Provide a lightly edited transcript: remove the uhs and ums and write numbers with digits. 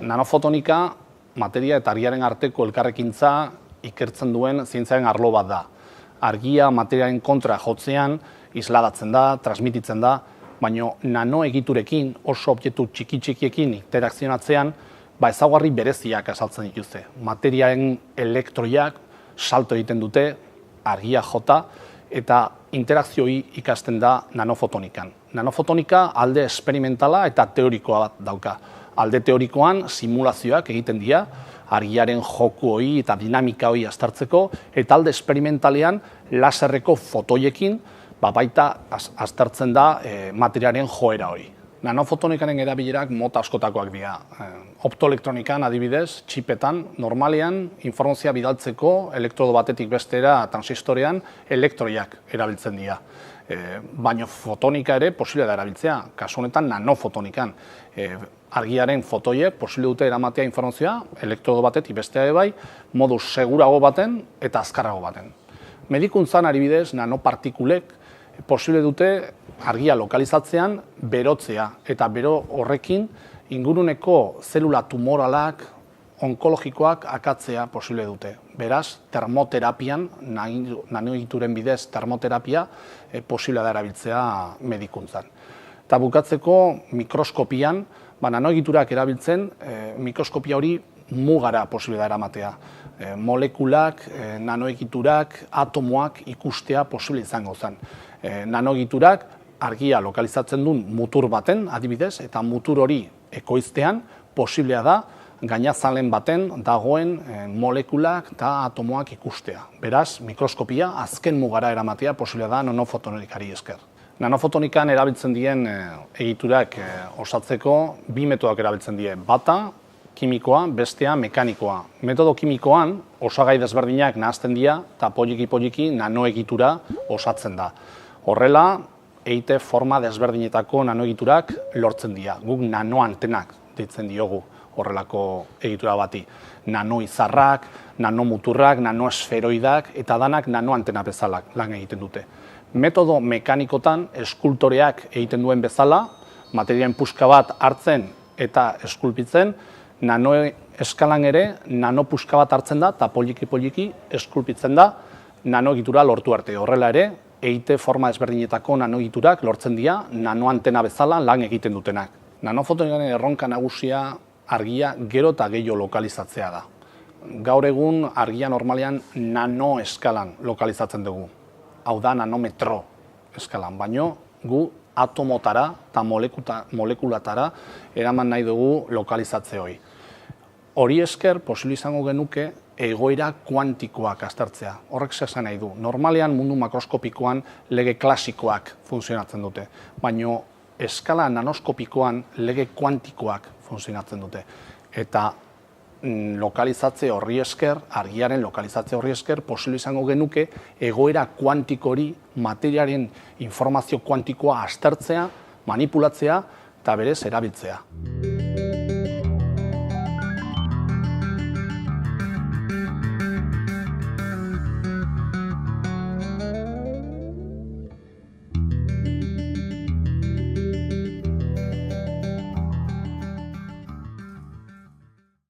Nanofotonika materia eta argiaren arteko elkarrekintza ikertzen duen zientziaren arlo bat da. Argia materiaren kontra jotzean isladatzen da, transmititzen da, baina nanoegiturekin, oso objektu txiki-txikiekin interakzionatzean, ezaugarri bereziak azaltzen dituzte. Materiaren elektroiak salto egiten dute, argia jota, eta interakzioi ikasten da nanofotonikan. Nanofotonika alde esperimentala eta teorikoa bat dauka. Alde teorikoan simulazioak egiten dira, argiaren joku hori eta dinamika hori aztertzeko, eta alde esperimentalean laserreko fotoiekin baita aztertzen da materiaren joera hori. Nanofotonikaren erabilerak mota askotakoak dira. Optoelektronikan adibidez, txipetan, normalean informazioa bidaltzeko elektrodo batetik bestera transistorean elektroiak erabiltzen dira. Baina fotonika ere posible da erabiltzea, kasu honetan nanofotonikan. Argiaren fotoiek posible dute eramatea informazioa elektrodo batetik bestea bai, modu segurago baten eta azkarrago baten. Medikuntzan adibidez, nanopartikulek posible dute argia lokalizatzean berotzea eta bero horrekin inguruneko zelula tumoralak, onkologikoak akatzea posible dute. Beraz, termoterapian, nanoegituren bidez termoterapia posible da erabiltzea medikuntzan. Eta bukatzeko mikroskopian, nanoegiturak erabiltzen, mikroskopia hori mugara posible da eramatea. Molekulak, nanoegiturak, atomoak ikustea posible izango zen. Nanoegiturak argia lokalizatzen duen mutur baten, adibidez, eta mutur hori ekoiztean posiblea da gainazalen baten dagoen molekulak eta atomoak ikustea. Beraz, mikroskopia azken mugara eramatea posiblea da nanofotonikari esker. Nanofotonikan erabiltzen dien egiturak osatzeko bi metodoak erabiltzen die. Bata kimikoa, bestea mekanikoa. Metodo kimikoan osagai desberdinak nahazten dira eta poliki-poliki nanoegitura osatzen da. Horrela, eite forma desberdinetako nanoegiturak lortzen dira. Guk nanoantenak deitzen diogu horrelako egitura bati. Nanoizarrak, nanomuturrak, nanoesferoidak eta danak nanoantena bezalak lan egiten dute. Metodo mekanikotan eskultoreak egiten duen bezala, materiaren puska bat hartzen eta eskulpitzen, nanoeskalan ere nanopuska bat hartzen da eta poliki-poliki eskulpitzen da nanoegitura lortu arte. Horrela ere, eite forma ezberdinetako nanoegiturak lortzen dira nanoantena bezala lan egiten dutenak. Nanofotonikaren erronka nagusia argia gero eta gehiago lokalizatzea da. Gaur egun argia normalean nanoeskalan lokalizatzen dugu. Hau da nanometro eskalan, baino gu atomotara eta molekulatara eraman nahi dugu lokalizatze hori. Hori esker posible izango genuke egoera kuantikoak aztertzea. Horrek zer nahi du. Normalean mundu makroskopikoan lege klasikoak funtzionatzen dute, baina eskala nanoskopikoan lege kuantikoak funtzionatzen dute. Eta lokalizatze horri esker, argiaren lokalizatze horri esker, posible izango genuke egoera kuantiko hori, materiaren informazio kuantikoa aztertzea, manipulatzea eta berez erabiltzea.